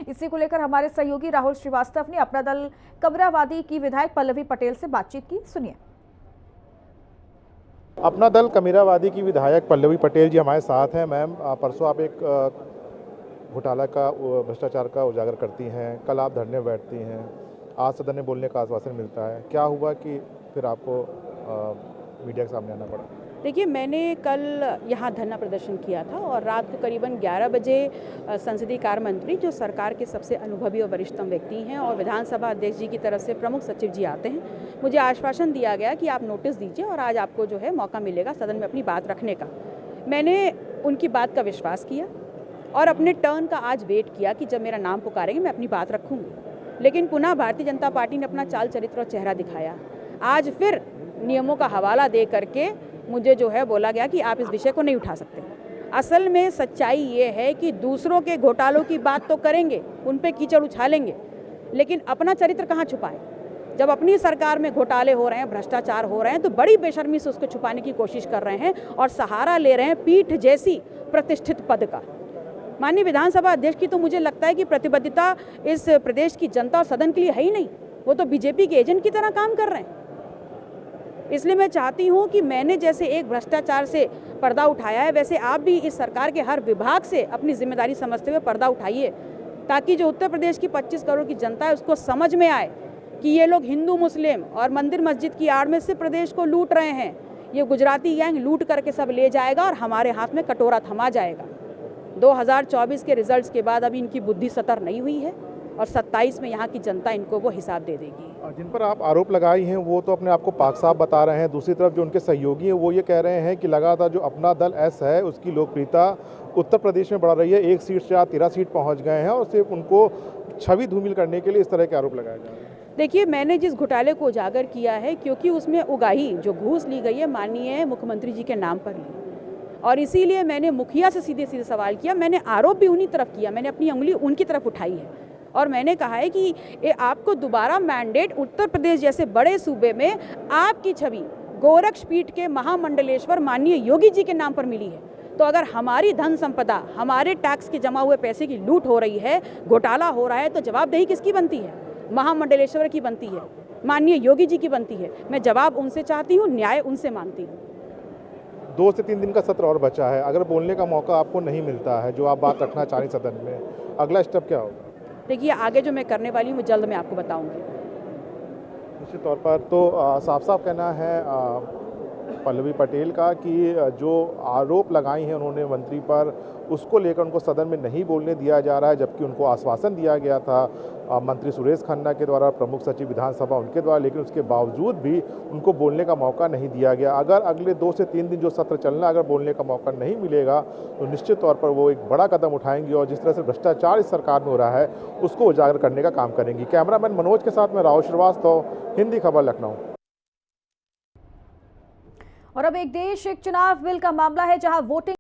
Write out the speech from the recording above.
इसी को लेकर हमारे सहयोगी राहुल श्रीवास्तव ने अपना दल कमरावादी की विधायक पल्लवी पटेल से बातचीत की। सुनिए। अपना दल कमीरावादी की विधायक पल्लवी पटेल जी हमारे साथ हैं। मैम, परसों आप एक घोटाला का, भ्रष्टाचार का उजागर करती हैं, कल आप धरने बैठती हैं, आज सदन में बोलने का आश्वासन मिलता है। क्या हुआ कि फिर आपको मीडिया के सामने आना पड़ा? देखिए, मैंने कल यहाँ धरना प्रदर्शन किया था और रात को करीबन 11 बजे संसदीय कार्य मंत्री, जो सरकार के सबसे अनुभवी और वरिष्ठतम व्यक्ति हैं, और विधानसभा अध्यक्ष जी की तरफ से प्रमुख सचिव जी आते हैं। मुझे आश्वासन दिया गया कि आप नोटिस दीजिए और आज आपको जो है मौका मिलेगा सदन में अपनी बात रखने का। मैंने उनकी बात का विश्वास किया और अपने टर्न का आज वेट किया कि जब मेरा नाम पुकारेंगे मैं अपनी बात रखूँगी। लेकिन पुनः भारतीय जनता पार्टी ने अपना चाल चरित्र और चेहरा दिखाया। आज फिर नियमों का हवाला दे करके मुझे जो है बोला गया कि आप इस विषय को नहीं उठा सकते। असल में सच्चाई ये है कि दूसरों के घोटालों की बात तो करेंगे, उन पे कीचड़ उछालेंगे, लेकिन अपना चरित्र कहाँ छुपाएं? जब अपनी सरकार में घोटाले हो रहे हैं, भ्रष्टाचार हो रहे हैं, तो बड़ी बेशर्मी से उसको छुपाने की कोशिश कर रहे हैं और सहारा ले रहे हैं पीठ जैसी प्रतिष्ठित पद का। माननीय विधानसभा अध्यक्ष की तो मुझे लगता है कि प्रतिबद्धता इस प्रदेश की जनता और सदन के लिए है ही नहीं। वो तो बीजेपी के एजेंट की तरह काम कर रहे हैं। इसलिए मैं चाहती हूं कि मैंने जैसे एक भ्रष्टाचार से पर्दा उठाया है, वैसे आप भी इस सरकार के हर विभाग से अपनी जिम्मेदारी समझते हुए पर्दा उठाइए, ताकि जो उत्तर प्रदेश की 25 करोड़ की जनता है उसको समझ में आए कि ये लोग हिंदू मुस्लिम और मंदिर मस्जिद की आड़ में से प्रदेश को लूट रहे हैं। ये गुजराती गैंग लूट करके सब ले जाएगा और हमारे हाथ में कटोरा थमा जाएगा। 2024 के रिजल्ट्स के बाद अभी इनकी बुद्धि सतर नहीं हुई है और 27 में यहाँ की जनता इनको वो हिसाब दे देगी। जिन पर आप आरोप लगाई हैं वो तो अपने आप को पाक साफ बता रहे हैं। दूसरी तरफ जो उनके सहयोगी हैं वो ये कह रहे हैं कि लगातार जो अपना दल एस है उसकी लोकप्रियता उत्तर प्रदेश में बढ़ रही है। 1 सीट से 13 सीट पहुँच गए हैं और सिर्फ उनको छवि धूमिल करने के लिए इस तरह के आरोप लगाए जा रहे हैं। देखिए, मैंने जिस घोटाले को उजागर किया है, क्योंकि उसमें उगाही जो घूस ली गई है माननीय मुख्यमंत्री जी के नाम पर ली, और इसीलिए मैंने मुखिया से सीधे सीधे सवाल किया। मैंने आरोप भी उन्हीं तरफ किया, मैंने अपनी उंगली उनकी तरफ उठाई है और मैंने कहा है कि आपको दोबारा मैंडेट उत्तर प्रदेश जैसे बड़े सूबे में आपकी छवि गोरक्षपीठ के महामंडलेश्वर माननीय योगी जी के नाम पर मिली है। तो अगर हमारी धन संपदा, हमारे टैक्स के जमा हुए पैसे की लूट हो रही है, घोटाला हो रहा है, तो जवाबदेही किसकी बनती है? महामंडलेश्वर की बनती है, माननीय योगी जी की बनती है। मैं जवाब उनसे चाहती हूँ, न्याय उनसे मांगती हूँ। 2 से 3 दिन का सत्र और बचा है। अगर बोलने का मौका आपको नहीं मिलता है, जो आप बात रखना चाह रही सदन में, अगला स्टेप क्या होगा? देखिए, आगे जो मैं करने वाली हूँ वो जल्द मैं आपको बताऊंगी। निश्चित तौर पर तो साफ साफ कहना है पल्लवी पटेल का कि जो आरोप लगाई हैं उन्होंने मंत्री पर, उसको लेकर उनको सदन में नहीं बोलने दिया जा रहा है, जबकि उनको आश्वासन दिया गया था मंत्री सुरेश खन्ना के द्वारा, प्रमुख सचिव विधानसभा उनके द्वारा, लेकिन उसके बावजूद भी उनको बोलने का मौका नहीं दिया गया। अगर अगले 2 से 3 दिन जो सत्र चलना, अगर बोलने का मौका नहीं मिलेगा तो निश्चित तौर पर वो एक बड़ा कदम उठाएंगी और जिस तरह से भ्रष्टाचार इस सरकार में हो रहा है उसको उजागर करने का काम करेंगी। कैमरामैन मनोज के साथ में राहुल श्रीवास्तव, हिंदी खबर, लखनऊ। और अब एक देश एक चुनाव बिल का मामला है, जहां वोटिंग